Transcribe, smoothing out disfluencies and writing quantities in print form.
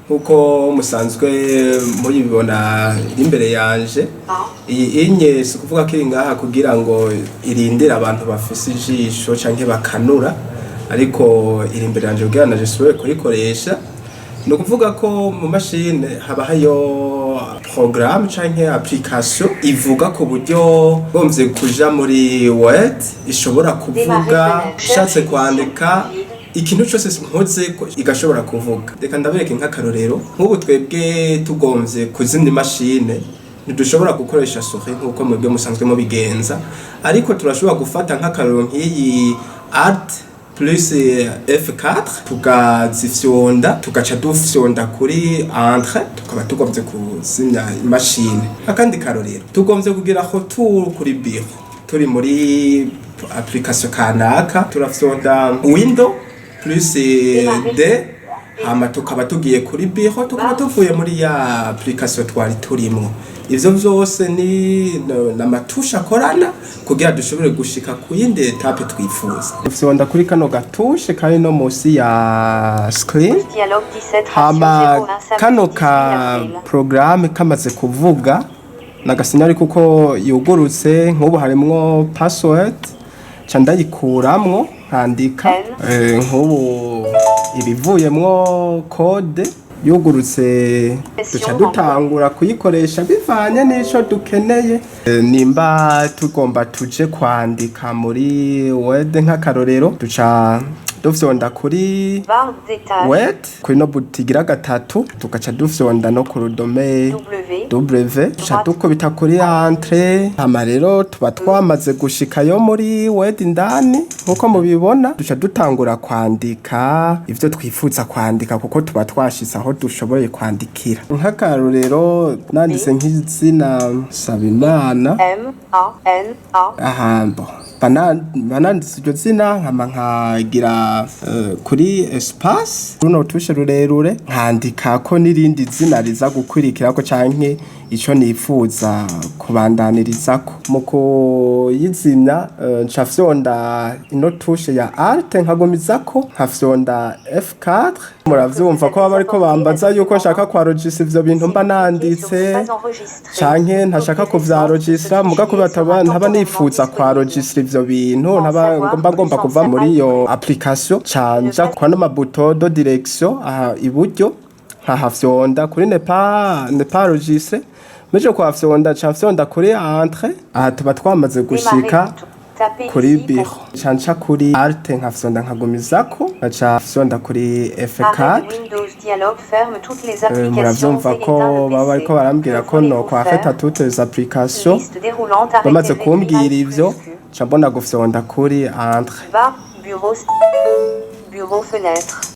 nkuko musanzwe muribona imbere yanje iyi inye si kuvuga ko iri ngaha kugira ngo irindire abantu bafise ijisho canke bakanura ariko iri imbere yanje kugira naje sobe kuyikoresha no kuvuga ko mu mashine haba hayo programme canke application ivuga ku buryo bomvye kuja muri Word ishobora kuvuga shatse kwandika ikintu cyose mpoze ko igashobora kuvuga. Reka ndabereke nk'akarorero nk'ubu twebwe tugomvye kuzimya imashine ntidushobora gukoresha souris nkuko mwebwe musanzwe mu bigenza, ariko turashobora gufata nk'akarorero nk'iyi Alt plus F4 tukazifyonda tugaca dufyonda kuri Entrée tukaba tugomvye kuzimya imashine. Akandi karorero tugomvye kugira ko kuri bureau turi muri application kanaka turafyonda window plus D hama tukaba tugiye kuri bureau tukaba tuvuye muri ya application twari turimo. Ivyo vyose ni n'amatusha akorana kugira dushobore gushika ku yindi etape twifuza. Fyonda kuri kano gatushe kari no musi ya screen hama kano ka programme kamaze kuvuga nagasinyari kuko yugurutse nk'ubu harimwo password ca ndayikuramwo nkandika nk'ubu ibivuyemwo code yugurutse duca dutangura kuyikoresha bivanye n'ico dukeneye. Nimba tugomba tuje kwandika muri Word nk'akarorero duca dufyonda kuri Word kuri no butigira gatatu tugaca dufyonda no ku rudome W duca dukubita kuri Entrée hama rero tuba twamaze gushikayo muri Word indani nkuko mubibona duca dutangura kwandika ivyo twifuza kwandika kuko tuba twashitse aho dushoboye kwandikira. Nk'akarorero nanditse nk'izina Sabimana ahambo bananditse iryo zina nkama nkagira kuri espace runo tushe rurerure nkandika ko nirindi zina riza gukwirikirako canke ico nifuza kubandanirizako. Mu kuyizimya ncafyonda ino tushe ya Alt nkagomizako nkafyonda F4. Muravyumva ko baba ariko bambaza yuko nshaka kwa registra ivyo bintu mba nanditse canke ntashaka kuvyaregistra muga ko ntaba nifuza kwa registra ivyo bintu ntaba ngomba kuva muri iyo application canja kwa no mabuto de direction aha iburyo nkahafyonda kuri ne pas registre meje kwafyonda cafyonda kuri Entrée aha tuba twamaze gushika kuri bureau canca kuri Alt nkafyonda nkagumizako aca fyonda kuri F4. Muravyumva ko baba ariko barambwira ko no kwa feta toutes les applications bamaze kumbwira ivyo ca mbona gufyonda kuri Entrée bureau fenêtre